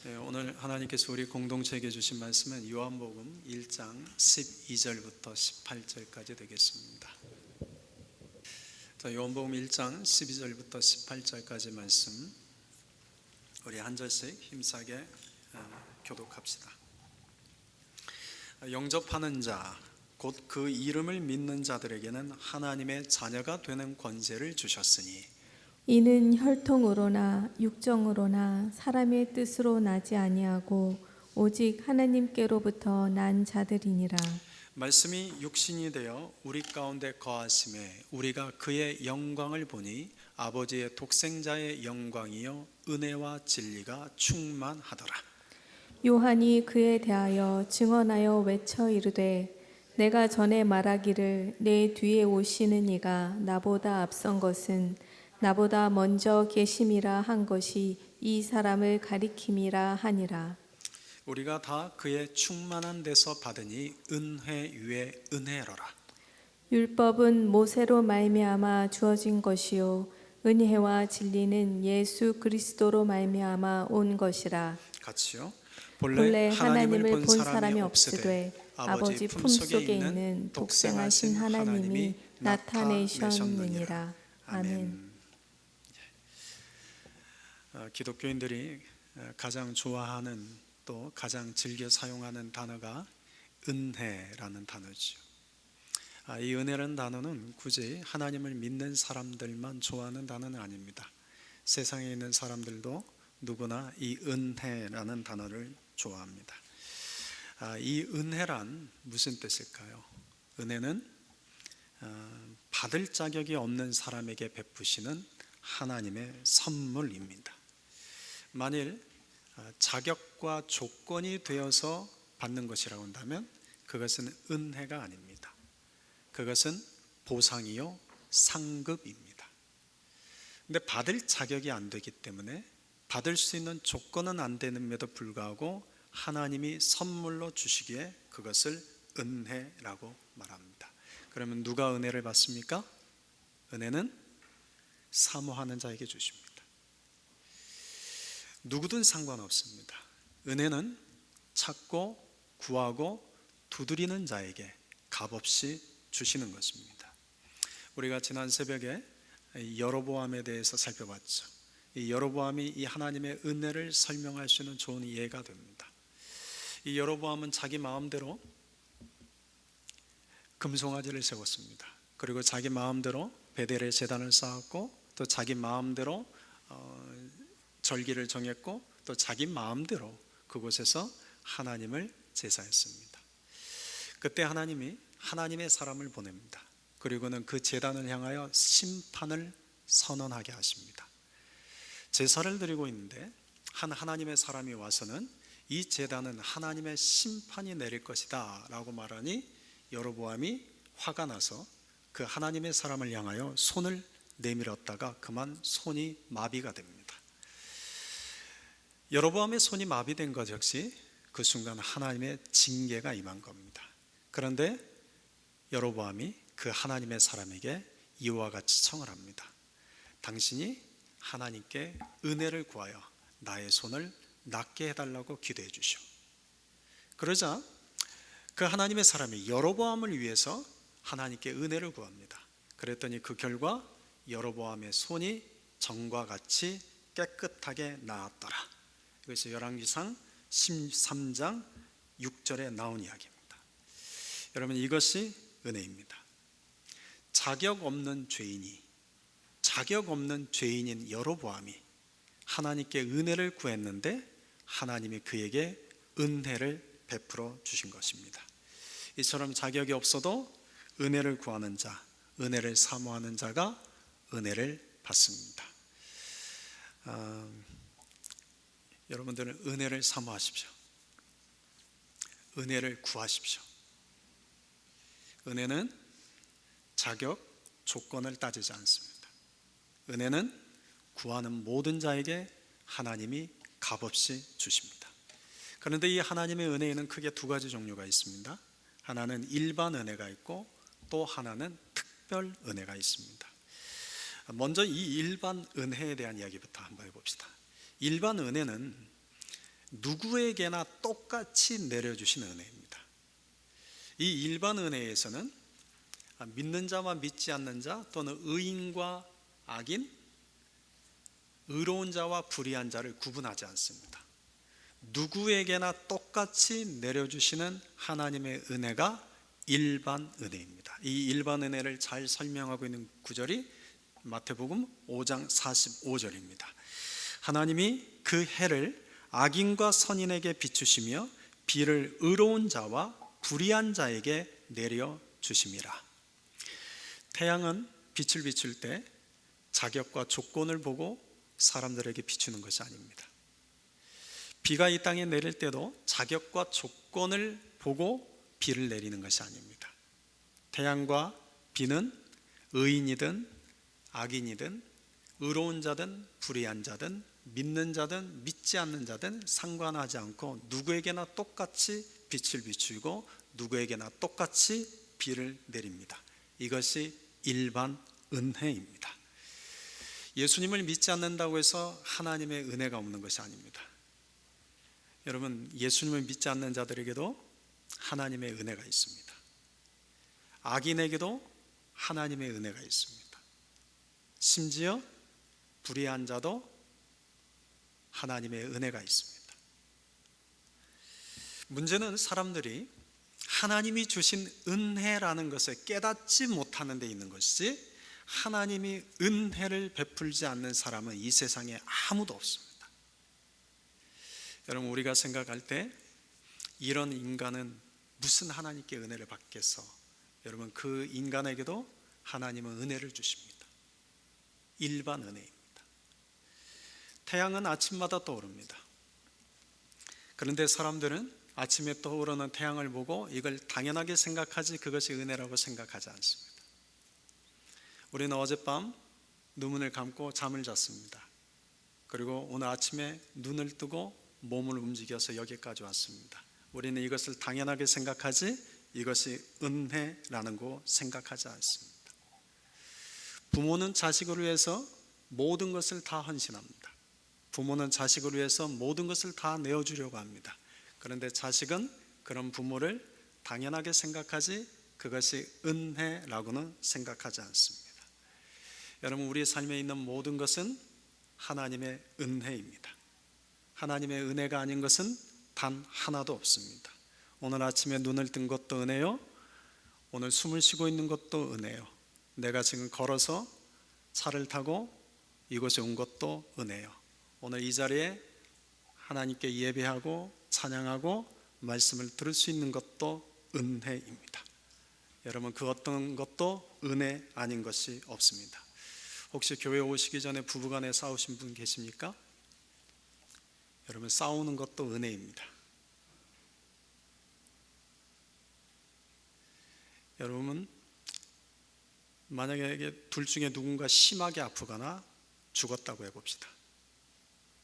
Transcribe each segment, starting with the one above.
오늘 하나님께서 우리 공동체에게 주신 말씀은 요한복음 1장 12절부터 18절까지 되겠습니다. 요한복음 1장 12절부터 18절까지 말씀 우리 한 절씩 힘차게 교독합시다. 영접하는 자, 곧 그 이름을 믿는 자들에게는 하나님의 자녀가 되는 권세를 주셨으니 이는 혈통으로나 육정으로나 사람의 뜻으로 나지 아니하고 오직 하나님께로부터 난 자들이니라. 말씀이 육신이 되어 우리 가운데 거하심에 우리가 그의 영광을 보니 아버지의 독생자의 영광이요 은혜와 진리가 충만하더라. 요한이 그에 대하여 증언하여 외쳐 이르되 내가 전에 말하기를 내 뒤에 오시는 이가 나보다 앞선 것은 나보다 먼저 계심이라 한 것이 이 사람을 가리킴이라 하니라. 우리가 다 그의 충만한 데서 받으니 은혜 위에 은혜로라. 율법은 모세로 말미암아 주어진 것이요 은혜와 진리는 예수 그리스도로 말미암아 온 것이라. 같이요. 본래 하나님을 본 사람이 없으되 아버지 품속에 있는 독생하신 하나님이 나타내셨느니라. 아멘. 기독교인들이 가장 좋아하는 또 가장 즐겨 사용하는 단어가 은혜라는 단어죠. 이 은혜라는 단어는 굳이 하나님을 믿는 사람들만 좋아하는 단어는 아닙니다. 세상에 있는 사람들도 누구나 이 은혜라는 단어를 좋아합니다. 이 은혜란 무슨 뜻일까요? 은혜는 받을 자격이 없는 사람에게 베푸시는 하나님의 선물입니다. 만일 자격과 조건이 되어서 받는 것이라고 한다면 그것은 은혜가 아닙니다. 그것은 보상이요 상급입니다. 근데 받을 자격이 안 되기 때문에 받을 수 있는 조건은 안 되는데도 불구하고 하나님이 선물로 주시기에 그것을 은혜라고 말합니다. 그러면 누가 은혜를 받습니까? 은혜는 사모하는 자에게 주십니다. 누구든 상관없습니다. 은혜는 찾고 구하고 두드리는 자에게 값없이 주시는 것입니다. 우리가 지난 새벽에 여로보암에 대해서 살펴봤죠. 이 여로보암이 이 하나님의 은혜를 설명할 수 있는 좋은 예가 됩니다. 이 여로보암은 자기 마음대로 금송아지를 세웠습니다. 그리고 자기 마음대로 베델에 제단을 쌓았고 또 자기 마음대로 절기를 정했고 또 자기 마음대로 그곳에서 하나님을 제사했습니다. 그때 하나님이 하나님의 사람을 보냅니다. 그리고는 그 제단을 향하여 심판을 선언하게 하십니다. 제사를 드리고 있는데 한 하나님의 사람이 와서는 이 제단은 하나님의 심판이 내릴 것이다 라고 말하니 여로보암이 화가 나서 그 하나님의 사람을 향하여 손을 내밀었다가 그만 손이 마비가 됩니다. 여로보암의 손이 마비된 것 역시 그 순간 하나님의 징계가 임한 겁니다. 그런데 여로보암이 그 하나님의 사람에게 이와 같이 청을 합니다. 당신이 하나님께 은혜를 구하여 나의 손을 낫게 해달라고 기도해 주시오. 그러자 그 하나님의 사람이 여로보암을 위해서 하나님께 은혜를 구합니다. 그랬더니 그 결과 여로보암의 손이 전과 같이 깨끗하게 나았더라. 이것이 열왕기상 13장 6절에 나온 이야기입니다. 여러분, 이것이 은혜입니다. 자격 없는 죄인인 여로보암이 하나님께 은혜를 구했는데 하나님이 그에게 은혜를 베풀어 주신 것입니다. 이처럼 자격이 없어도 은혜를 구하는 자, 은혜를 사모하는 자가 은혜를 받습니다. 여러분들은 은혜를 사모하십시오. 은혜를 구하십시오. 은혜는 자격, 조건을 따지지 않습니다. 은혜는 구하는 모든 자에게 하나님이 값없이 주십니다. 그런데 이 하나님의 은혜에는 크게 두 가지 종류가 있습니다. 하나는 일반 은혜가 있고 또 하나는 특별 은혜가 있습니다. 먼저 이 일반 은혜에 대한 이야기부터 한번 해봅시다. 일반 은혜는 누구에게나 똑같이 내려주시는 은혜입니다. 이 일반 은혜에서는 믿는 자와 믿지 않는 자, 또는 의인과 악인, 의로운 자와 불의한 자를 구분하지 않습니다. 누구에게나 똑같이 내려주시는 하나님의 은혜가 일반 은혜입니다. 이 일반 은혜를 잘 설명하고 있는 구절이 마태복음 5장 45절입니다. 하나님이 그 해를 악인과 선인에게 비추시며 비를 의로운 자와 불의한 자에게 내려 주심이라. 태양은 빛을 비출 때 자격과 조건을 보고 사람들에게 비추는 것이 아닙니다. 비가 이 땅에 내릴 때도 자격과 조건을 보고 비를 내리는 것이 아닙니다. 태양과 비는 의인이든 악인이든 의로운 자든 불의한 자든 믿는 자든 믿지 않는 자든 상관하지 않고 누구에게나 똑같이 빛을 비추고 누구에게나 똑같이 비를 내립니다. 이것이 일반 은혜입니다. 예수님을 믿지 않는다고 해서 하나님의 은혜가 없는 것이 아닙니다. 여러분, 예수님을 믿지 않는 자들에게도 하나님의 은혜가 있습니다. 악인에게도 하나님의 은혜가 있습니다. 심지어 불의한 자도 하나님의 은혜가 있습니다. 문제는 사람들이 하나님이 주신 은혜라는 것을 깨닫지 못하는 데 있는 것이지, 하나님이 은혜를 베풀지 않는 사람은 이 세상에 아무도 없습니다. 여러분, 우리가 생각할 때 이런 인간은 무슨 하나님께 은혜를 받겠어? 여러분, 그 인간에게도 하나님은 은혜를 주십니다. 일반 은혜입니다. 태양은 아침마다 떠오릅니다. 그런데 사람들은 아침에 떠오르는 태양을 보고 이걸 당연하게 생각하지 그것이 은혜라고 생각하지 않습니다. 우리는 어젯밤 눈을 감고 잠을 잤습니다. 그리고 오늘 아침에 눈을 뜨고 몸을 움직여서 여기까지 왔습니다. 우리는 이것을 당연하게 생각하지 이것이 은혜라는 거 생각하지 않습니다. 부모는 자식을 위해서 모든 것을 다 헌신합니다. 부모는 자식을 위해서 모든 것을 다 내어주려고 합니다. 그런데 자식은 그런 부모를 당연하게 생각하지 그것이 은혜라고는 생각하지 않습니다. 여러분, 우리의 삶에 있는 모든 것은 하나님의 은혜입니다. 하나님의 은혜가 아닌 것은 단 하나도 없습니다. 오늘 아침에 눈을 뜬 것도 은혜요, 오늘 숨을 쉬고 있는 것도 은혜요, 내가 지금 걸어서 차를 타고 이곳에 온 것도 은혜요, 오늘 이 자리에 하나님께 예배하고 찬양하고 말씀을 들을 수 있는 것도 은혜입니다. 여러분, 그 어떤 것도 은혜 아닌 것이 없습니다. 혹시 교회 오시기 전에 부부간에 싸우신 분 계십니까? 여러분, 싸우는 것도 은혜입니다. 여러분, 만약에 둘 중에 누군가 심하게 아프거나 죽었다고 해봅시다.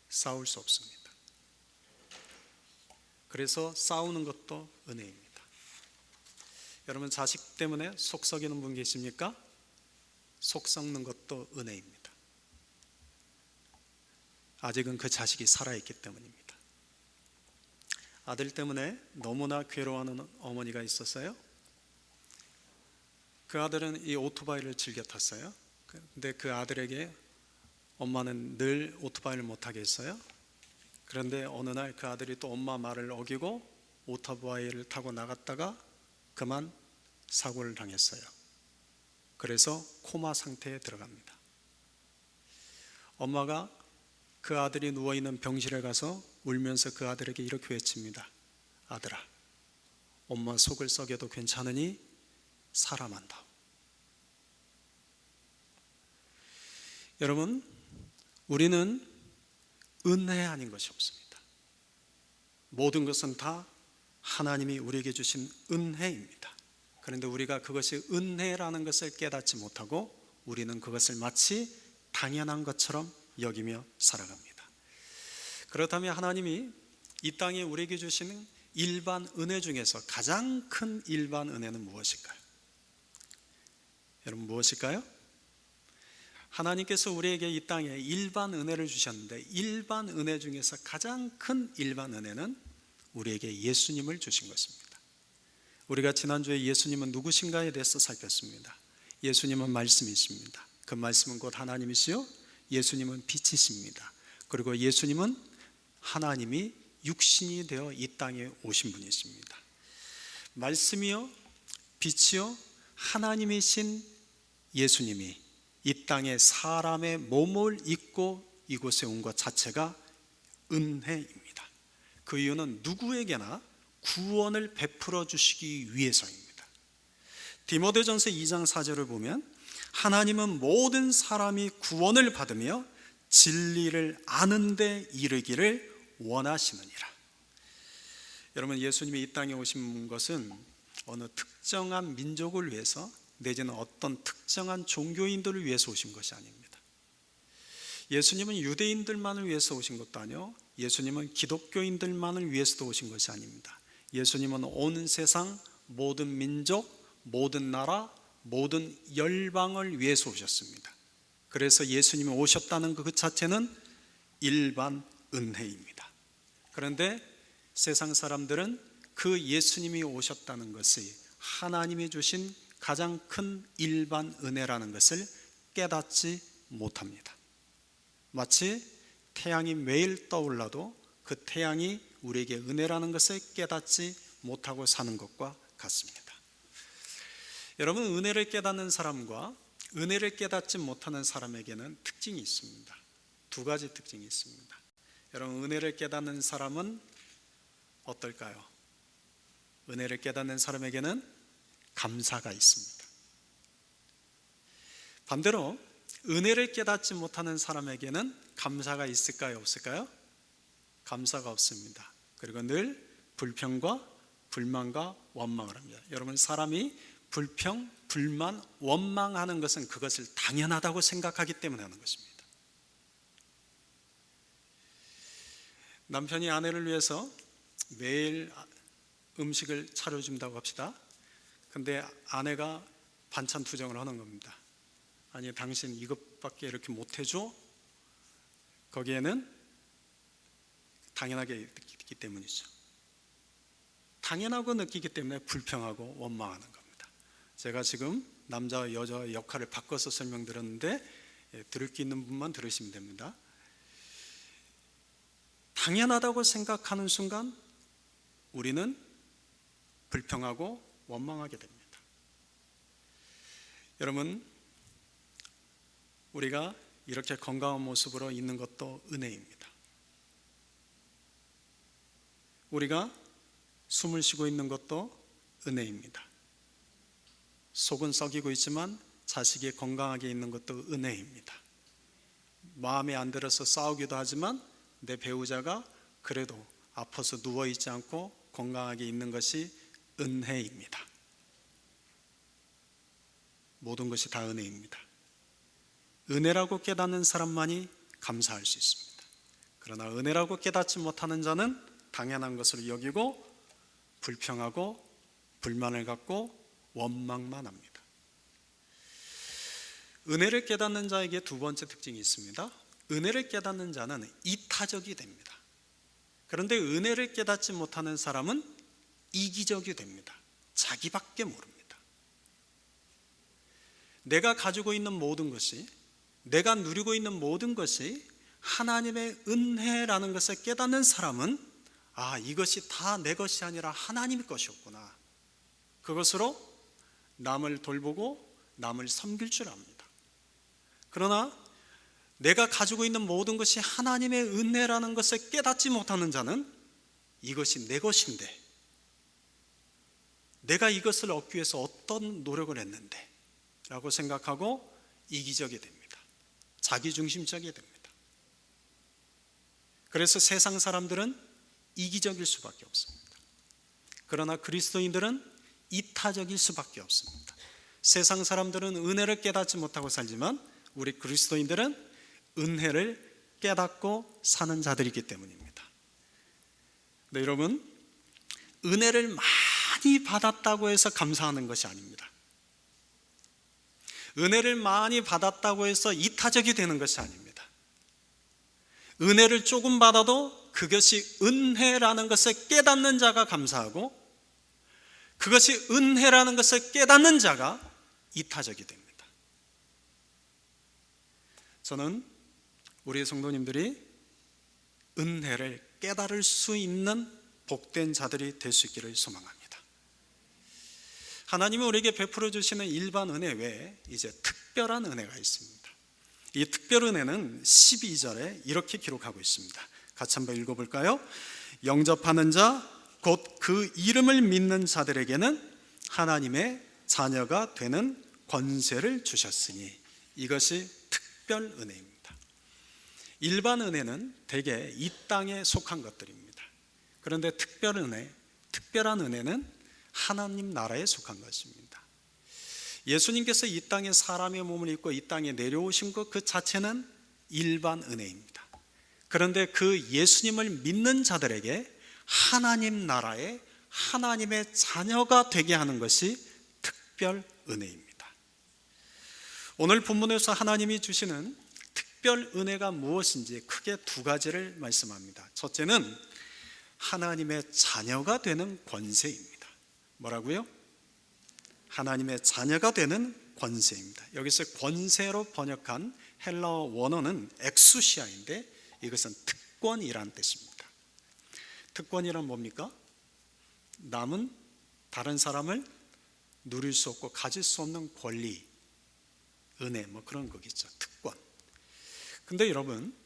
싸울 수 없습니다. 그래서 싸우는 것도 은혜입니다. 여러분, 자식 때문에 속 썩이는 분 계십니까? 속 썩는 것도 은혜입니다. 아직은 그 자식이 살아있기 때문입니다. 아들 때문에 너무나 괴로워하는 어머니가 있었어요. 그 아들은 이 오토바이를 즐겨 탔어요. 근데 그 아들에게 엄마는 늘 오토바이를 못 타게 했어요. 그런데 어느 날 그 아들이 또 엄마 말을 어기고 오토바이를 타고 나갔다가 그만 사고를 당했어요. 그래서 코마 상태에 들어갑니다. 엄마가 그 아들이 누워있는 병실에 가서 울면서 그 아들에게 이렇게 외칩니다. 아들아, 엄마 속을 썩여도 괜찮으니 살아만다. 여러분, 우리는 은혜 아닌 것이 없습니다. 모든 것은 다 하나님이 우리에게 주신 은혜입니다. 그런데 우리가 그것이 은혜라는 것을 깨닫지 못하고 우리는 그것을 마치 당연한 것처럼 여기며 살아갑니다. 그렇다면 하나님이 이 땅에 우리에게 주시는 일반 은혜 중에서 가장 큰 일반 은혜는 무엇일까요? 여러분, 무엇일까요? 하나님께서 우리에게 이 땅에 일반 은혜를 주셨는데 일반 은혜 중에서 가장 큰 일반 은혜는 우리에게 예수님을 주신 것입니다. 우리가 지난주에 예수님은 누구신가에 대해서 살폈습니다. 예수님은 말씀이십니다. 그 말씀은 곧 하나님이시요 예수님은 빛이십니다. 그리고 예수님은 하나님이 육신이 되어 이 땅에 오신 분이십니다. 말씀이요 빛이요 하나님이신 예수님이 이 땅에 사람의 몸을 입고 이곳에 온 것 자체가 은혜입니다. 그 이유는 누구에게나 구원을 베풀어 주시기 위해서입니다. 디모데전서 2장 4절을 보면 하나님은 모든 사람이 구원을 받으며 진리를 아는 데 이르기를 원하시느니라. 여러분, 예수님이 이 땅에 오신 것은 어느 특정한 민족을 위해서 내지는 어떤 특정한 종교인들을 위해서 오신 것이 아닙니다. 예수님은 유대인들만을 위해서 오신 것도 아니요 예수님은 기독교인들만을 위해서도 오신 것이 아닙니다. 예수님은 온 세상 모든 민족, 모든 나라, 모든 열방을 위해서 오셨습니다. 그래서 예수님이 오셨다는 그 자체는 일반 은혜입니다. 그런데 세상 사람들은 그 예수님이 오셨다는 것이 하나님이 주신 가장 큰 일반 은혜라는 것을 깨닫지 못합니다. 마치 태양이 매일 떠올라도 그 태양이 우리에게 은혜라는 것을 깨닫지 못하고 사는 것과 같습니다. 여러분, 은혜를 깨닫는 사람과 은혜를 깨닫지 못하는 사람에게는 특징이 있습니다. 두 가지 특징이 있습니다. 여러분, 은혜를 깨닫는 사람은 어떨까요? 은혜를 깨닫는 사람에게는 감사가 있습니다. 반대로 은혜를 깨닫지 못하는 사람에게는 감사가 있을까요? 없을까요? 감사가 없습니다. 그리고 늘 불평과 불만과 원망을 합니다. 여러분, 사람이 불평, 불만, 원망하는 것은 그것을 당연하다고 생각하기 때문에 하는 것입니다. 남편이 아내를 위해서 매일 음식을 차려준다고 합시다. 근데 아내가 반찬 투정을 하는 겁니다. 아니, 당신 이것밖에 이렇게 못해줘? 거기에는 당연하게 느끼기 때문이죠. 당연하고 느끼기 때문에 불평하고 원망하는 겁니다. 제가 지금 남자와 여자의 역할을 바꿔서 설명드렸는데 들을 게 있는 분만 들으시면 됩니다. 당연하다고 생각하는 순간 우리는 불평하고 원망하게 됩니다. 여러분, 우리가 이렇게 건강한 모습으로 있는 것도 은혜입니다. 우리가 숨을 쉬고 있는 것도 은혜입니다. 속은 썩이고 있지만 자식이 건강하게 있는 것도 은혜입니다. 마음에 안 들어서 싸우기도 하지만 내 배우자가 그래도 아파서 누워있지 않고 건강하게 있는 것이 은혜입니다. 모든 것이 다 은혜입니다. 은혜라고 깨닫는 사람만이 감사할 수 있습니다. 그러나 은혜라고 깨닫지 못하는 자는 당연한 것으로 여기고 불평하고 불만을 갖고 원망만 합니다. 은혜를 깨닫는 자에게 두 번째 특징이 있습니다. 은혜를 깨닫는 자는 이타적이 됩니다. 그런데 은혜를 깨닫지 못하는 사람은 이기적이 됩니다. 자기밖에 모릅니다. 내가 가지고 있는 모든 것이, 내가 누리고 있는 모든 것이 하나님의 은혜라는 것을 깨닫는 사람은 이것이 다 내 것이 아니라 하나님의 것이었구나. 그것으로 남을 돌보고 남을 섬길 줄 압니다. 그러나 내가 가지고 있는 모든 것이 하나님의 은혜라는 것을 깨닫지 못하는 자는 이것이 내 것인데 내가 이것을 얻기 위해서 어떤 노력을 했는데 라고 생각하고 이기적이 됩니다. 자기중심적이 됩니다. 그래서 세상 사람들은 이기적일 수밖에 없습니다. 그러나 그리스도인들은 이타적일 수밖에 없습니다. 세상 사람들은 은혜를 깨닫지 못하고 살지만 우리 그리스도인들은 은혜를 깨닫고 사는 자들이기 때문입니다. 네, 여러분, 은혜를 많이 받았다고 해서 감사하는 것이 아닙니다. 은혜를 많이 받았다고 해서 이타적이 되는 것이 아닙니다. 은혜를 조금 받아도 그것이 은혜라는 것을 깨닫는 자가 감사하고, 그것이 은혜라는 것을 깨닫는 자가 이타적이 됩니다. 저는 우리 성도님들이 은혜를 깨달을 수 있는 복된 자들이 될 수 있기를 소망합니다. 하나님이 우리에게 베풀어 주시는 일반 은혜 외에 이제 특별한 은혜가 있습니다. 이 특별 은혜는 12절에 이렇게 기록하고 있습니다. 같이 한번 읽어볼까요? 영접하는 자, 곧 그 이름을 믿는 자들에게는 하나님의 자녀가 되는 권세를 주셨으니, 이것이 특별 은혜입니다. 일반 은혜는 대개 이 땅에 속한 것들입니다. 그런데 특별한 은혜는 하나님 나라에 속한 것입니다. 예수님께서 이 땅에 사람의 몸을 입고 이 땅에 내려오신 것 그 자체는 일반 은혜입니다. 그런데 그 예수님을 믿는 자들에게 하나님 나라에 하나님의 자녀가 되게 하는 것이 특별 은혜입니다. 오늘 본문에서 하나님이 주시는 특별 은혜가 무엇인지 크게 두 가지를 말씀합니다. 첫째는 하나님의 자녀가 되는 권세입니다. 뭐라고요? 하나님의 자녀가 되는 권세입니다. 여기서 권세로 번역한 헬라어 원어는 엑수시아인데 이것은 특권이란 뜻입니다. 특권이란 뭡니까? 남은 다른 사람을 누릴 수 없고 가질 수 없는 권리, 은혜, 뭐 그런 거겠죠. 특권. 근데 여러분,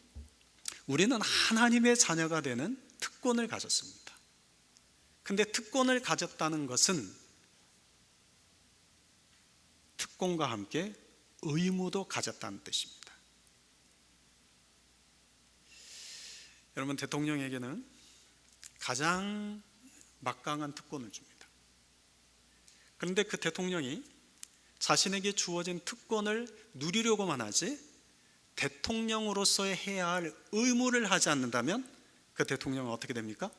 우리는 하나님의 자녀가 되는 특권을 가졌습니다. 근데 특권을 가졌다는 것은 특권과 함께 의무도 가졌다는 뜻입니다. 여러분, 대통령에게는 가장 막강한 특권을 줍니다. 그런데 그 대통령이 자신에게 주어진 특권을 누리려고만 하지 대통령으로서의 해야 할 의무를 하지 않는다면 그 대통령은 어떻게 됩니까?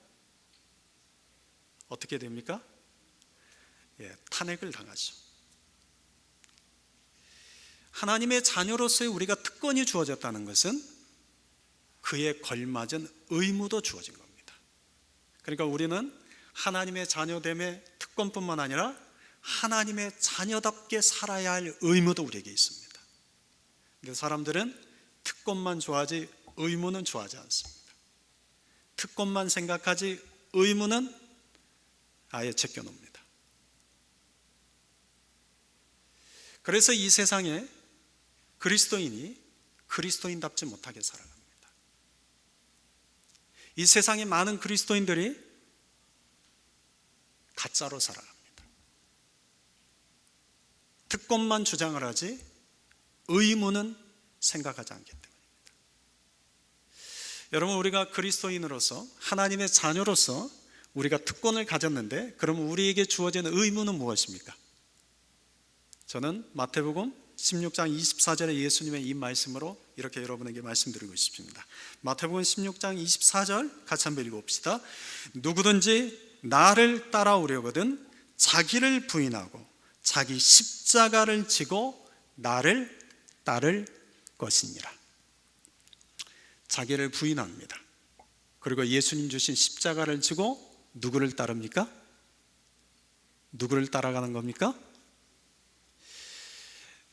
어떻게 됩니까? 탄핵을 당하죠. 하나님의 자녀로서의 우리가 특권이 주어졌다는 것은 그에 걸맞은 의무도 주어진 겁니다. 그러니까 우리는 하나님의 자녀됨의 특권뿐만 아니라 하나님의 자녀답게 살아야 할 의무도 우리에게 있습니다. 그런데 사람들은 특권만 좋아하지 의무는 좋아하지 않습니다. 특권만 생각하지 의무는 아예 제껴놓습니다. 그래서 이 세상에 그리스도인이 그리스도인답지 못하게 살아갑니다. 이 세상에 많은 그리스도인들이 가짜로 살아갑니다. 특권만 주장을 하지 의무는 생각하지 않기 때문입니다. 여러분, 우리가 그리스도인으로서 하나님의 자녀로서 우리가 특권을 가졌는데 그러면 우리에게 주어지는 의무는 무엇입니까? 저는 마태복음 16장 24절에 예수님의 이 말씀으로 이렇게 여러분에게 말씀드리고 싶습니다. 마태복음 16장 24절 같이 한번 읽어봅시다. 누구든지 나를 따라오려거든 자기를 부인하고 자기 십자가를 지고 나를 따를 것이니라. 자기를 부인합니다. 그리고 예수님 주신 십자가를 지고 누구를 따릅니까? 누구를 따라가는 겁니까?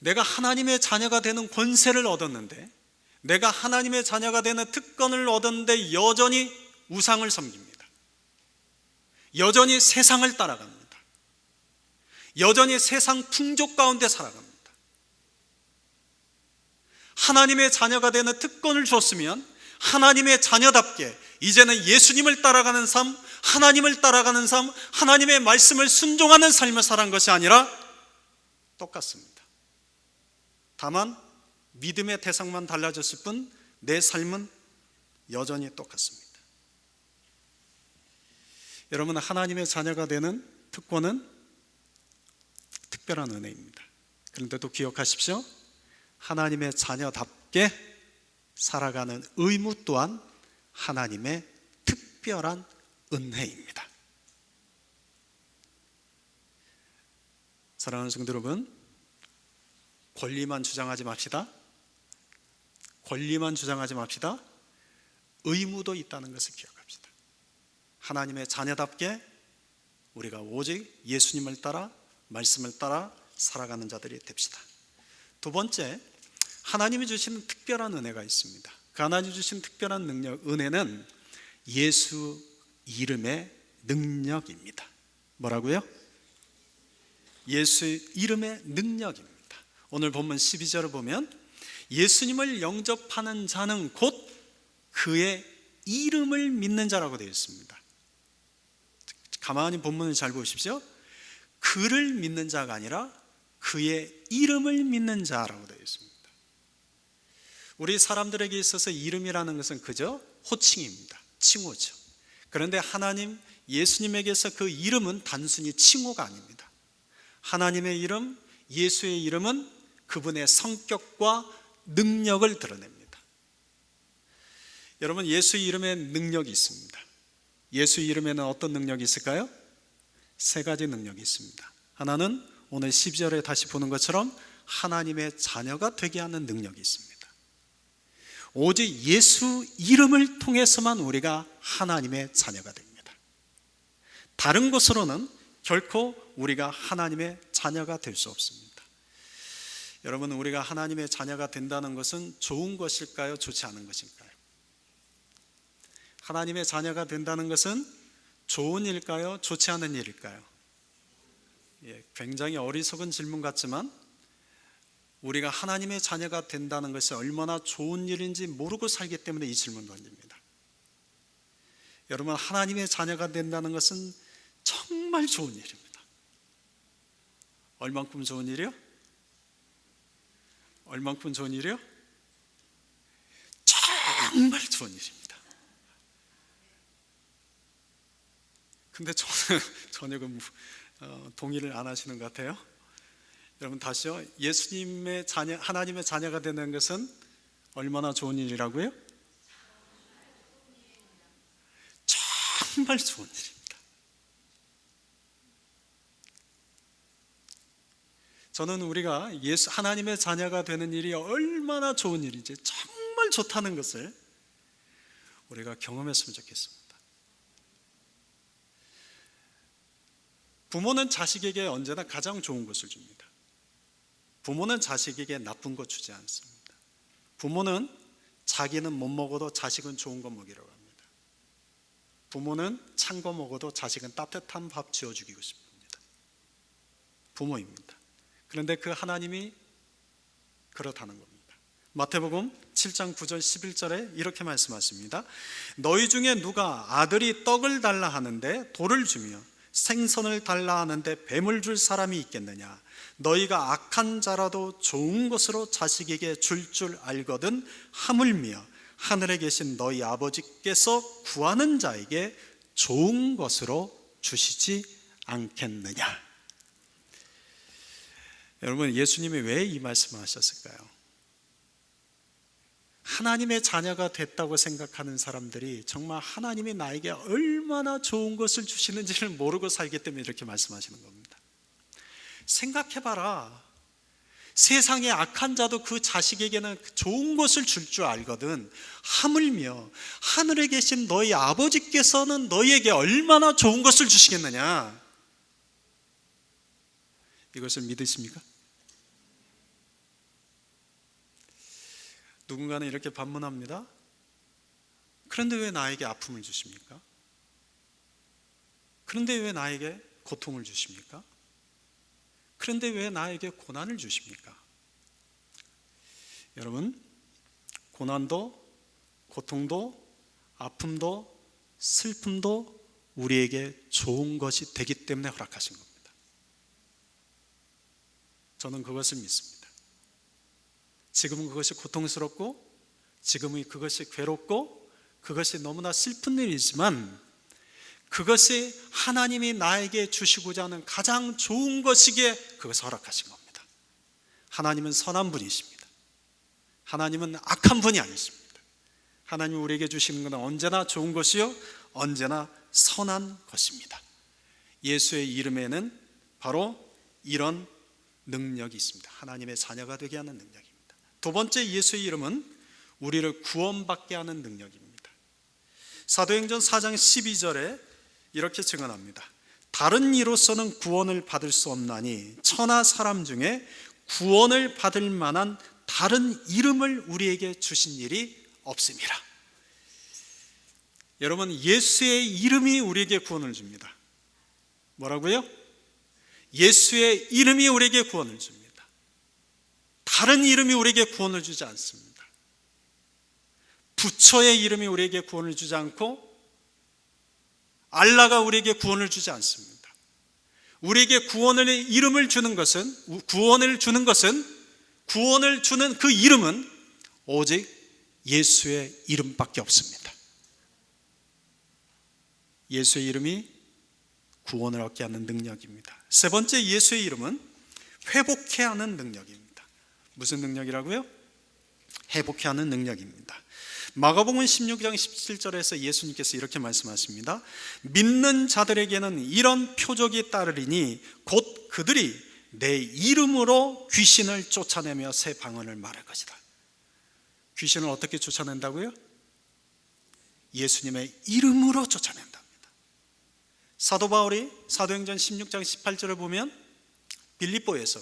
내가 하나님의 자녀가 되는 권세를 얻었는데, 내가 하나님의 자녀가 되는 특권을 얻었는데 여전히 우상을 섬깁니다. 여전히 세상을 따라갑니다. 여전히 세상 풍족 가운데 살아갑니다. 하나님의 자녀가 되는 특권을 줬으면 하나님의 자녀답게 이제는 예수님을 따라가는 삶, 하나님을 따라가는 삶, 하나님의 말씀을 순종하는 삶을 살아간 것이 아니라 똑같습니다. 다만 믿음의 대상만 달라졌을 뿐 내 삶은 여전히 똑같습니다. 여러분, 하나님의 자녀가 되는 특권은 특별한 은혜입니다. 그런데 또 기억하십시오. 하나님의 자녀답게 살아가는 의무 또한 하나님의 특별한 은혜입니다. 사랑하는 성도 여러분, 권리만 주장하지 맙시다. 권리만 주장하지 맙시다. 의무도 있다는 것을 기억합시다. 하나님의 자녀답게 우리가 오직 예수님을 따라 말씀을 따라 살아가는 자들이 됩시다. 두 번째, 하나님이 주시는 특별한 은혜가 있습니다. 그 하나님이 주신 특별한 능력, 은혜는 예수 이름의 능력입니다. 뭐라고요? 예수 이름의 능력입니다. 오늘 본문 12절을 보면 예수님을 영접하는 자는 곧 그의 이름을 믿는 자라고 되어 있습니다. 가만히 본문을 잘 보십시오. 그를 믿는 자가 아니라 그의 이름을 믿는 자라고 되어 있습니다. 우리 사람들에게 있어서 이름이라는 것은 그저 호칭입니다. 칭호죠. 그런데 하나님, 예수님에게서 그 이름은 단순히 칭호가 아닙니다. 하나님의 이름, 예수의 이름은 그분의 성격과 능력을 드러냅니다. 여러분, 예수의 이름에 능력이 있습니다. 예수의 이름에는 어떤 능력이 있을까요? 세 가지 능력이 있습니다. 하나는 오늘 12절에 다시 보는 것처럼 하나님의 자녀가 되게 하는 능력이 있습니다. 오직 예수 이름을 통해서만 우리가 하나님의 자녀가 됩니다. 다른 것으로는 결코 우리가 하나님의 자녀가 될 수 없습니다. 여러분, 우리가 하나님의 자녀가 된다는 것은 좋은 것일까요? 좋지 않은 것일까요? 하나님의 자녀가 된다는 것은 좋은 일일까요? 좋지 않은 일일까요? 굉장히 어리석은 질문 같지만 우리가 하나님의 자녀가 된다는 것이 얼마나 좋은 일인지 모르고 살기 때문에 이 질문 던집니다. 여러분, 하나님의 자녀가 된다는 것은 정말 좋은 일입니다. 얼만큼 좋은 일이요? 얼만큼 좋은 일이요? 정말 좋은 일입니다. 근데 전혀 동의를 안 하시는 것 같아요. 여러분, 다시요. 예수님의 자녀, 하나님의 자녀가 되는 것은 얼마나 좋은 일이라고요? 정말 좋은 일입니다. 저는 우리가 하나님의 자녀가 되는 일이 얼마나 좋은 일인지, 정말 좋다는 것을 우리가 경험했으면 좋겠습니다. 부모는 자식에게 언제나 가장 좋은 것을 줍니다. 부모는 자식에게 나쁜 것 주지 않습니다. 부모는 자기는 못 먹어도 자식은 좋은 거 먹이라고 합니다. 부모는 찬 거 먹어도 자식은 따뜻한 밥 지어주기고 싶습니다. 부모입니다. 그런데 그 하나님이 그렇다는 겁니다. 마태복음 7장 9절 11절에 이렇게 말씀하십니다. 너희 중에 누가 아들이 떡을 달라 하는데 돌을 주며 생선을 달라 하는데 뱀을 줄 사람이 있겠느냐? 너희가 악한 자라도 좋은 것으로 자식에게 줄 알거든 하물며 하늘에 계신 너희 아버지께서 구하는 자에게 좋은 것으로 주시지 않겠느냐? 여러분, 예수님이 왜 이 말씀을 하셨을까요? 하나님의 자녀가 됐다고 생각하는 사람들이 정말 하나님이 나에게 얼마나 좋은 것을 주시는지를 모르고 살기 때문에 이렇게 말씀하시는 겁니다. 생각해봐라. 세상에 악한 자도 그 자식에게는 좋은 것을 줄 줄 알거든. 하물며 하늘에 계신 너희 아버지께서는 너희에게 얼마나 좋은 것을 주시겠느냐? 이것을 믿으십니까? 누군가는 이렇게 반문합니다. 그런데 왜 나에게 아픔을 주십니까? 그런데 왜 나에게 고통을 주십니까? 그런데 왜 나에게 고난을 주십니까? 여러분, 고난도 고통도 아픔도 슬픔도 우리에게 좋은 것이 되기 때문에 허락하신 겁니다. 저는 그것을 믿습니다. 지금은 그것이 고통스럽고 지금은 그것이 괴롭고 그것이 너무나 슬픈 일이지만 그것이 하나님이 나에게 주시고자 하는 가장 좋은 것이기에 그것을 허락하신 겁니다. 하나님은 선한 분이십니다. 하나님은 악한 분이 아니십니다. 하나님이 우리에게 주시는 것은 언제나 좋은 것이요 언제나 선한 것입니다. 예수의 이름에는 바로 이런 능력이 있습니다. 하나님의 자녀가 되게 하는 능력입니다. 두 번째 예수의 이름은 우리를 구원받게 하는 능력입니다. 사도행전 4장 12절에 이렇게 증언합니다. 다른 이로서는 구원을 받을 수 없나니 천하 사람 중에 구원을 받을 만한 다른 이름을 우리에게 주신 일이 없음이라. 여러분, 예수의 이름이 우리에게 구원을 줍니다. 뭐라고요? 예수의 이름이 우리에게 구원을 줍니다. 다른 이름이 우리에게 구원을 주지 않습니다. 부처의 이름이 우리에게 구원을 주지 않고 알라가 우리에게 구원을 주지 않습니다. 우리에게 구원의 이름을 주는 것은, 구원을 주는 그 이름은 오직 예수의 이름밖에 없습니다. 예수의 이름이 구원을 얻게 하는 능력입니다. 세 번째 예수의 이름은 회복케 하는 능력입니다. 무슨 능력이라고요? 회복케 하는 능력입니다. 마가복음 16장 17절에서 예수님께서 이렇게 말씀하십니다. 믿는 자들에게는 이런 표적이 따르리니 곧 그들이 내 이름으로 귀신을 쫓아내며 새 방언을 말할 것이다. 귀신을 어떻게 쫓아낸다고요? 예수님의 이름으로 쫓아낸답니다. 사도 바울이 사도행전 16장 18절을 보면 빌립보에서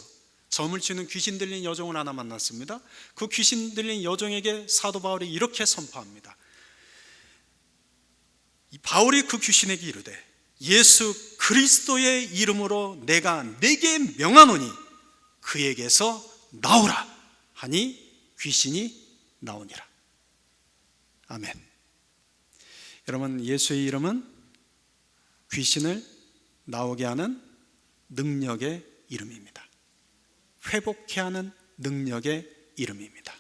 점을 치는 귀신 들린 여종을 하나 만났습니다. 그 귀신 들린 여종에게 사도 바울이 이렇게 선포합니다. 바울이 그 귀신에게 이르되 예수 그리스도의 이름으로 내가 네게 명하노니 그에게서 나오라 하니 귀신이 나오니라. 아멘. 여러분, 예수의 이름은 귀신을 나오게 하는 능력의 이름입니다. 회복케 하는 능력의 이름입니다.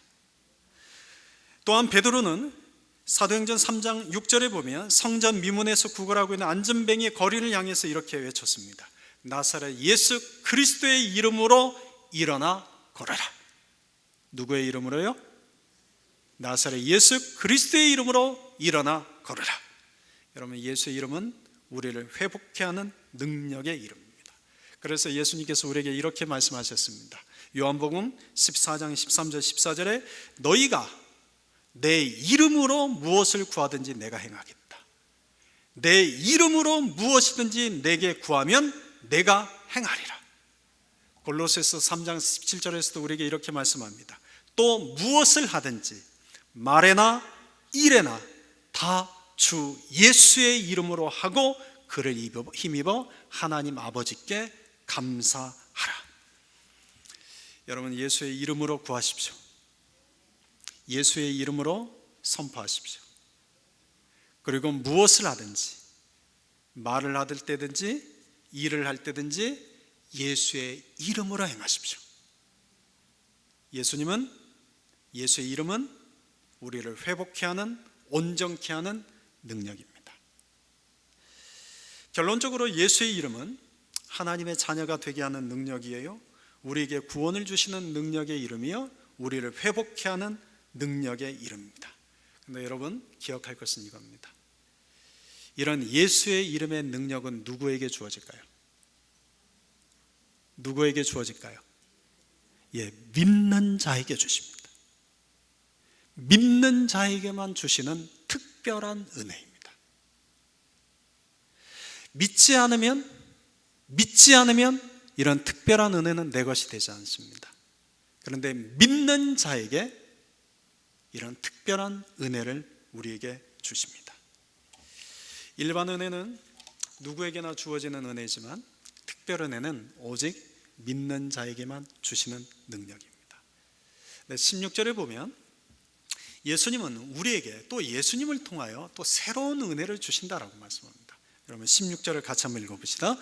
또한 베드로는 사도행전 3장 6절에 보면 성전 미문에서 구걸하고 있는 안전뱅이의 거리를 향해서 이렇게 외쳤습니다. 나사렛 예수 그리스도의 이름으로 일어나 걸어라. 누구의 이름으로요? 나사렛 예수 그리스도의 이름으로 일어나 걸어라. 여러분, 예수의 이름은 우리를 회복케 하는 능력의 이름입니다. 그래서 예수님께서 우리에게 이렇게 말씀하셨습니다. 요한복음 14장 13절 14절에 너희가 내 이름으로 무엇을 구하든지 내가 행하겠다. 내 이름으로 무엇이든지 내게 구하면 내가 행하리라. 골로새서 3장 17절에서도 우리에게 이렇게 말씀합니다. 또 무엇을 하든지 말에나 일에나 다 주 예수의 이름으로 하고 그를 힘입어 하나님 아버지께 감사하라. 여러분, 예수의 이름으로 구하십시오. 예수의 이름으로 선포하십시오. 그리고 무엇을 하든지, 말을 할 때든지 일을 할 때든지 예수의 이름으로 행하십시오. 예수의 이름은 우리를 회복케 하는, 온전케 하는 능력입니다. 결론적으로 예수의 이름은 하나님의 자녀가 되게 하는 능력이에요. 우리에게 구원을 주시는 능력의 이름이요, 우리를 회복케 하는 능력의 이름입니다. 그런데 여러분, 기억할 것은 이겁니다. 이런 예수의 이름의 능력은 누구에게 주어질까요? 누구에게 주어질까요? 믿는 자에게 주십니다. 믿는 자에게만 주시는 특별한 은혜입니다. 믿지 않으면 이런 특별한 은혜는 내 것이 되지 않습니다. 그런데 믿는 자에게 이런 특별한 은혜를 우리에게 주십니다. 일반 은혜는 누구에게나 주어지는 은혜지만 특별 은혜는 오직 믿는 자에게만 주시는 능력입니다. 16절에 보면 예수님은 우리에게 또 예수님을 통하여 또 새로운 은혜를 주신다라고 말씀합니다. 여러분, 16절을 같이 한번 읽어봅시다.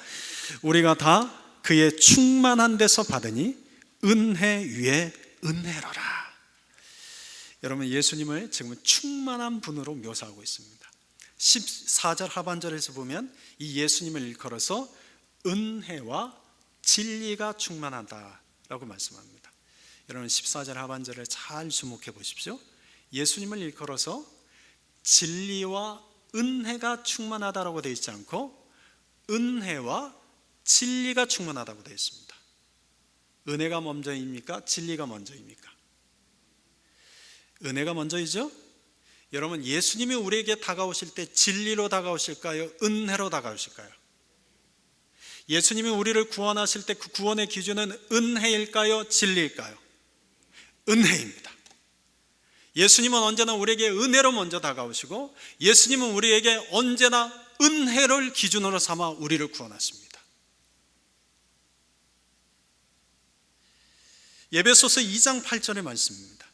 우리가 다 그의 충만한 데서 받으니 은혜 위에 은혜로라. 여러분, 예수님을 지금 충만한 분으로 묘사하고 있습니다. 14절 하반절에서 보면 이 예수님을 일컬어서 은혜와 진리가 충만하다라고 말씀합니다. 여러분, 14절 하반절을 잘 주목해 보십시오. 예수님을 일컬어서 진리와 은혜가 충만하다라고 되어 있지 않고 은혜와 진리가 충만하다고 되어 있습니다. 은혜가 먼저입니까? 진리가 먼저입니까? 은혜가 먼저이죠? 여러분, 예수님이 우리에게 다가오실 때 진리로 다가오실까요? 은혜로 다가오실까요? 예수님이 우리를 구원하실 때 그 구원의 기준은 은혜일까요? 진리일까요? 은혜입니다. 예수님은 언제나 우리에게 은혜로 먼저 다가오시고, 예수님은 우리에게 언제나 은혜를 기준으로 삼아 우리를 구원하십니다. 에베소서 2장 8절의 말씀입니다.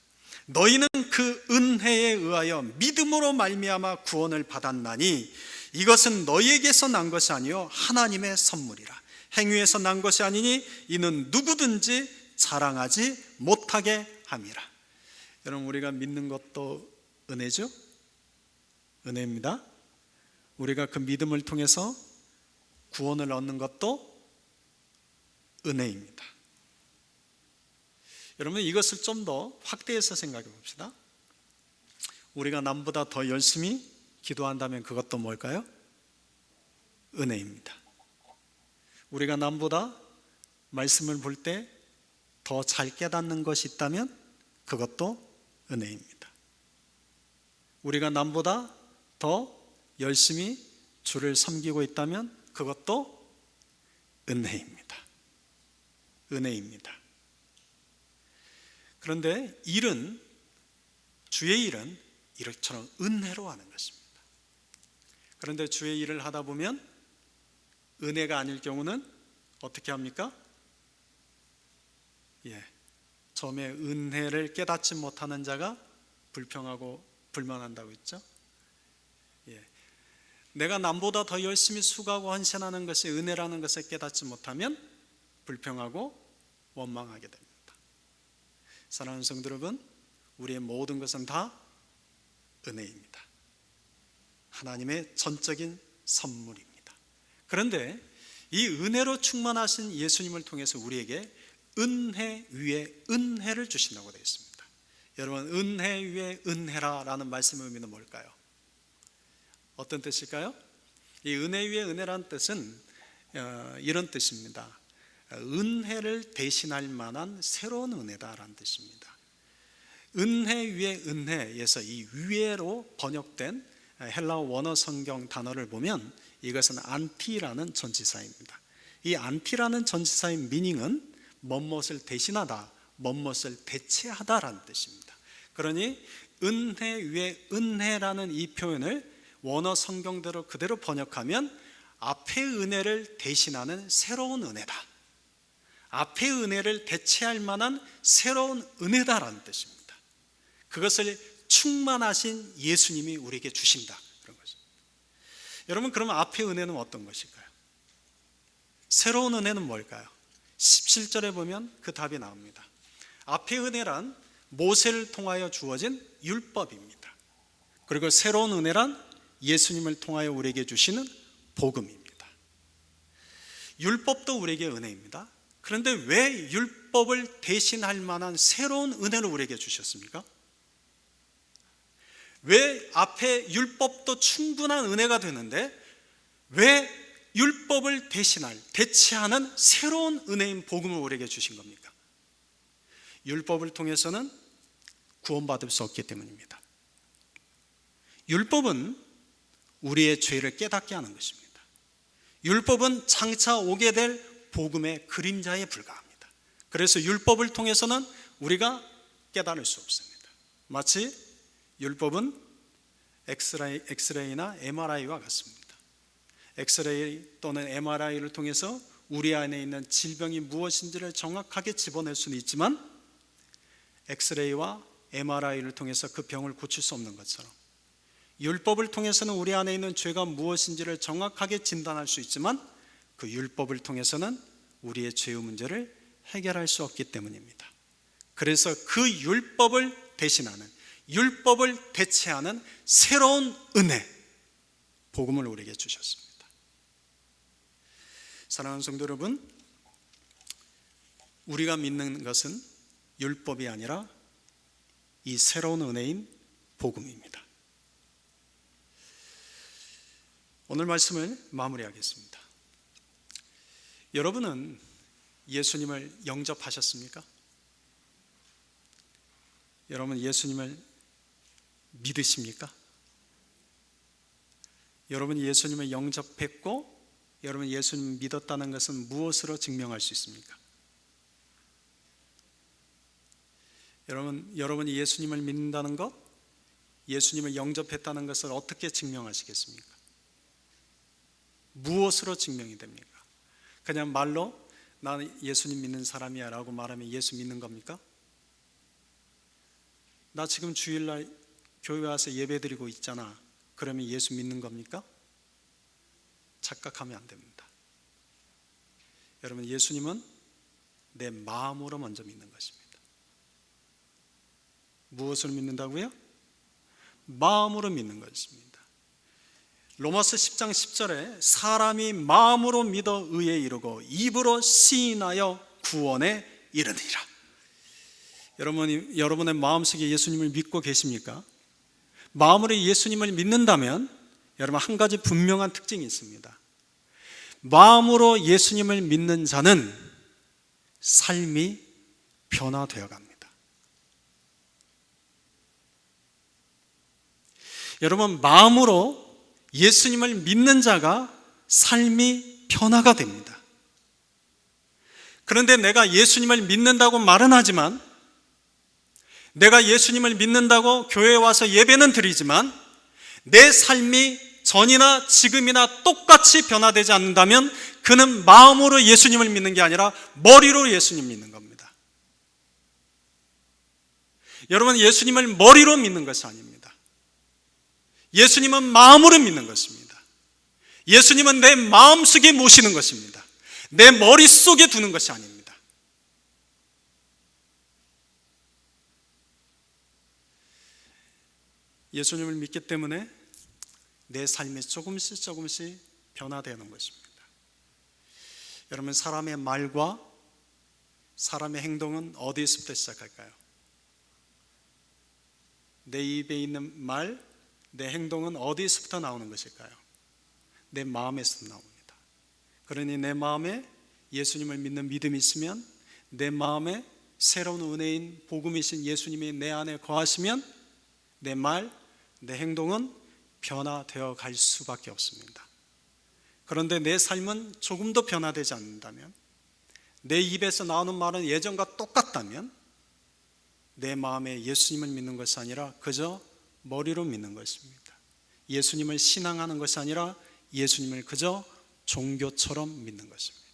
너희는 그 은혜에 의하여 믿음으로 말미암아 구원을 받았나니 이것은 너희에게서 난 것이 아니요 하나님의 선물이라. 행위에서 난 것이 아니니 이는 누구든지 자랑하지 못하게 함이라. 여러분, 우리가 믿는 것도 은혜죠? 은혜입니다. 우리가 그 믿음을 통해서 구원을 얻는 것도 은혜입니다. 여러분, 이것을 좀 더 확대해서 생각해 봅시다. 우리가 남보다 더 열심히 기도한다면 그것도 뭘까요? 은혜입니다. 우리가 남보다 말씀을 볼 때 더 잘 깨닫는 것이 있다면 그것도 은혜입니다. 우리가 남보다 더 열심히 주를 섬기고 있다면 그것도 은혜입니다. 은혜입니다. 그런데 주의 일은 이렇처럼 은혜로 하는 것입니다. 그런데 주의 일을 하다 보면 은혜가 아닐 경우는 어떻게 합니까? 처음에 은혜를 깨닫지 못하는 자가 불평하고 불만한다고 했죠. 내가 남보다 더 열심히 수고하고 헌신하는 것이 은혜라는 것을 깨닫지 못하면 불평하고 원망하게 됩니다. 사랑하는 성도 여러분, 우리의 모든 것은 다 은혜입니다. 하나님의 전적인 선물입니다. 그런데 이 은혜로 충만하신 예수님을 통해서 우리에게 은혜 위에 은혜를 주신다고 되어 있습니다. 여러분, 은혜 위에 은혜라는 말씀의 의미는 뭘까요? 어떤 뜻일까요? 이 은혜 위에 은혜라는 뜻은 이런 뜻입니다. 은혜를 대신할 만한 새로운 은혜다라는 뜻입니다. 은혜 위에 은혜에서 이 위에로 번역된 헬라어 원어 성경 단어를 보면 이것은 안티라는 전치사입니다. 이 안티라는 전치사의 미닝은 뭐뭇을 대신하다, 뭐뭇을 대체하다라는 뜻입니다. 그러니 은혜 위에 은혜라는 이 표현을 원어 성경대로 그대로 번역하면 앞의 은혜를 대신하는 새로운 은혜다, 앞의 은혜를 대체할 만한 새로운 은혜다라는 뜻입니다. 그것을 충만하신 예수님이 우리에게 주신다, 그런 것입니다. 여러분, 그러면 앞의 은혜는 어떤 것일까요? 새로운 은혜는 뭘까요? 17절에 보면 그 답이 나옵니다. 앞의 은혜란 모세를 통하여 주어진 율법입니다. 그리고 새로운 은혜란 예수님을 통하여 우리에게 주시는 복음입니다. 율법도 우리에게 은혜입니다. 그런데 왜 율법을 대신할 만한 새로운 은혜를 우리에게 주셨습니까? 왜 앞에 율법도 충분한 은혜가 되는데 왜 율법을 대체하는 새로운 은혜인 복음을 우리에게 주신 겁니까? 율법을 통해서는 구원받을 수 없기 때문입니다. 율법은 우리의 죄를 깨닫게 하는 것입니다. 율법은 장차 오게 될 복음의 그림자에 불과합니다. 그래서 율법을 통해서는 우리가 깨달을 수 없습니다. 마치 율법은 엑스레이나 MRI와 같습니다. 엑스레이 또는 MRI를 통해서 우리 안에 있는 질병이 무엇인지를 정확하게 집어낼 수는 있지만 엑스레이와 MRI를 통해서 그 병을 고칠 수 없는 것처럼 율법을 통해서는 우리 안에 있는 죄가 무엇인지를 정확하게 진단할 수 있지만 그 율법을 통해서는 우리의 죄의 문제를 해결할 수 없기 때문입니다. 그래서 그 율법을 대신하는, 율법을 대체하는 새로운 은혜, 복음을 우리에게 주셨습니다. 사랑하는 성도 여러분, 우리가 믿는 것은 율법이 아니라 이 새로운 은혜인 복음입니다. 오늘 말씀을 마무리하겠습니다. 여러분은 예수님을 영접하셨습니까? 여러분 예수님을 믿으십니까? 여러분 예수님을 영접했고 여러분 예수님 믿었다는 것은 무엇으로 증명할 수 있습니까? 여러분이 예수님을 믿는다는 것, 예수님을 영접했다는 것을 어떻게 증명하시겠습니까? 무엇으로 증명이 됩니까? 그냥 말로 나는 예수님 믿는 사람이야 라고 말하면 예수 믿는 겁니까? 나 지금 주일날 교회 와서 예배 드리고 있잖아, 그러면 예수 믿는 겁니까? 착각하면 안 됩니다. 여러분 예수님은 내 마음으로 먼저 믿는 것입니다. 무엇을 믿는다고요? 마음으로 믿는 것입니다. 로마서 10장 10절에 사람이 마음으로 믿어 의에 이르고 입으로 시인하여 구원에 이르니라. 여러분의 마음속에 예수님을 믿고 계십니까? 마음으로 예수님을 믿는다면 여러분 한 가지 분명한 특징이 있습니다. 마음으로 예수님을 믿는 자는 삶이 변화되어 갑니다. 여러분 마음으로 예수님을 믿는 자가 삶이 변화가 됩니다. 그런데 내가 예수님을 믿는다고 말은 하지만, 내가 예수님을 믿는다고 교회에 와서 예배는 드리지만 내 삶이 전이나 지금이나 똑같이 변화되지 않는다면 그는 마음으로 예수님을 믿는 게 아니라 머리로 예수님 믿는 겁니다. 여러분 예수님을 머리로 믿는 것이 아닙니다. 예수님은 마음으로 믿는 것입니다. 예수님은 내 마음속에 모시는 것입니다. 내 머릿속에 두는 것이 아닙니다. 예수님을 믿기 때문에 내 삶이 조금씩 변화되는 것입니다. 여러분 사람의 말과 사람의 행동은 어디에서부터 시작할까요? 내 입에 있는 말, 내 행동은 어디에서부터 나오는 것일까요? 내 마음에서 나옵니다. 그러니 내 마음에 예수님을 믿는 믿음이 있으면, 내 마음에 새로운 은혜인 복음이신 예수님이 내 안에 거하시면 내 말, 내 행동은 변화되어 갈 수밖에 없습니다. 그런데 내 삶은 조금도 변화되지 않는다면, 내 입에서 나오는 말은 예전과 똑같다면 내 마음에 예수님을 믿는 것이 아니라 그저 머리로 믿는 것입니다. 예수님을 신앙하는 것이 아니라 예수님을 그저 종교처럼 믿는 것입니다.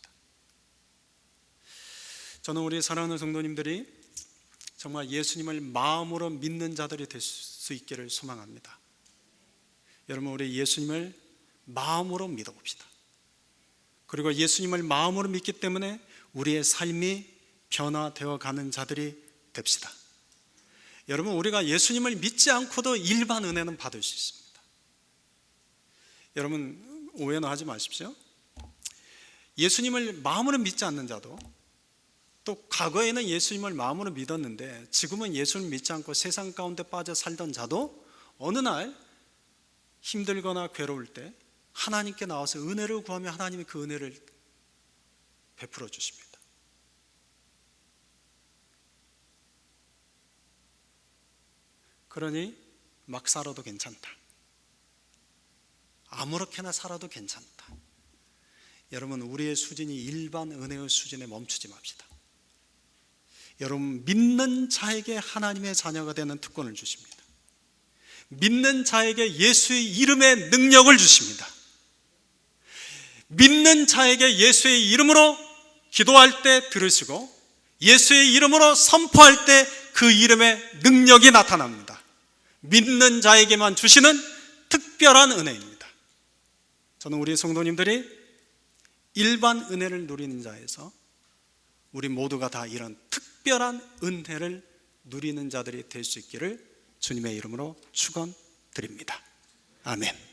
저는 우리 사랑하는 성도님들이 정말 예수님을 마음으로 믿는 자들이 될 수 있기를 소망합니다. 여러분 우리 예수님을 마음으로 믿어봅시다. 그리고 예수님을 마음으로 믿기 때문에 우리의 삶이 변화되어 가는 자들이 됩시다. 여러분 우리가 예수님을 믿지 않고도 일반 은혜는 받을 수 있습니다. 여러분 오해는 하지 마십시오. 예수님을 마음으로 믿지 않는 자도, 또 과거에는 예수님을 마음으로 믿었는데 지금은 예수를 믿지 않고 세상 가운데 빠져 살던 자도 어느 날 힘들거나 괴로울 때 하나님께 나와서 은혜를 구하면 하나님이 그 은혜를 베풀어 주십니다. 그러니 막 살아도 괜찮다, 아무렇게나 살아도 괜찮다. 여러분 우리의 수준이 일반 은혜의 수준에 멈추지 맙시다. 여러분 믿는 자에게 하나님의 자녀가 되는 특권을 주십니다. 믿는 자에게 예수의 이름의 능력을 주십니다. 믿는 자에게 예수의 이름으로 기도할 때 들으시고 예수의 이름으로 선포할 때 그 이름의 능력이 나타납니다. 믿는 자에게만 주시는 특별한 은혜입니다. 저는 우리 성도님들이 일반 은혜를 누리는 자에서 우리 모두가 다 이런 특별한 은혜를 누리는 자들이 될 수 있기를 주님의 이름으로 축원드립니다. 아멘.